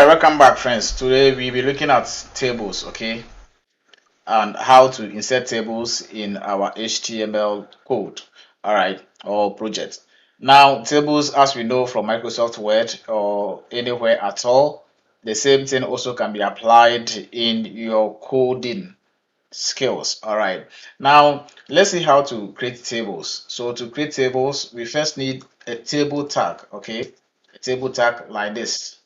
Alright, welcome back, friends. Today we'll be looking at tables, okay, and how to insert tables in our HTML code, alright, or project. Now, tables, as we know from Microsoft Word or anywhere at all, the same thing also can be applied in your coding skills. Alright, now let's see how to create tables. So, to create tables, we first need a table tag, okay, a table tag like this.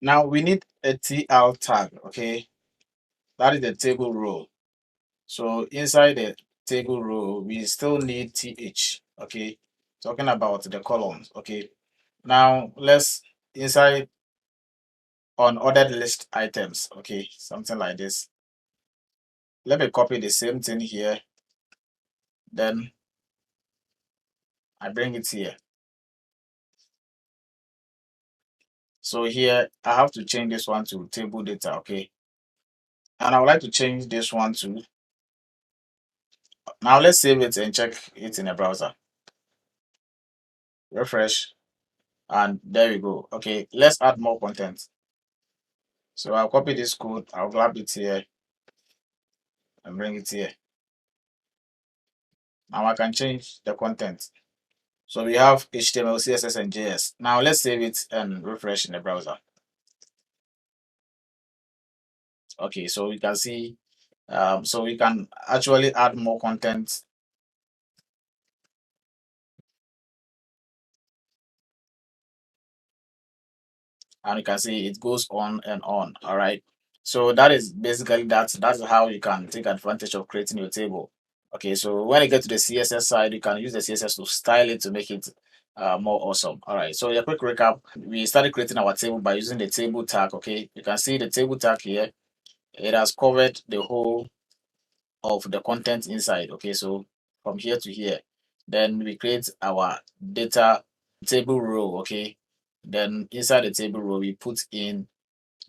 Now we need a TL tag, okay? That is the table row. So inside the table row, we still need TH, okay? Talking about the columns, okay? Now let's inside on ordered list items, okay? Something like this. Let me copy the same thing here. Then I bring it here. So here I have to change this one to table data, okay? And I would like to change this one to, now let's save it and check it in a browser. Refresh. And there we go. Okay, let's add more content. So I'll copy this code, I'll grab it here and bring it here. Now I can change the content. So we have HTML, CSS, and JS. Now let's save it and refresh in the browser. Okay, so you can see, so we can actually add more content. And you can see it goes on and on. All right. So that is basically that's how you can take advantage of creating your table. Okay, so when you get to the CSS side, you can use the CSS to style it to make it more awesome. All right, so a quick recap: we started creating our table by using the table tag. Okay, you can see the table tag here. It has covered the whole of the content inside. Okay, so from here to here, then we create our data table row. Okay, then inside the table row, we put in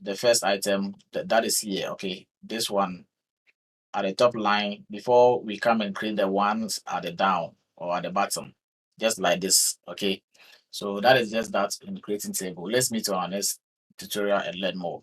the first item that is here. Okay, this one at the top line before we come and create the ones at the down or at the bottom, just like this. Okay, so that is just that in creating table. Let's meet on our next tutorial and learn more.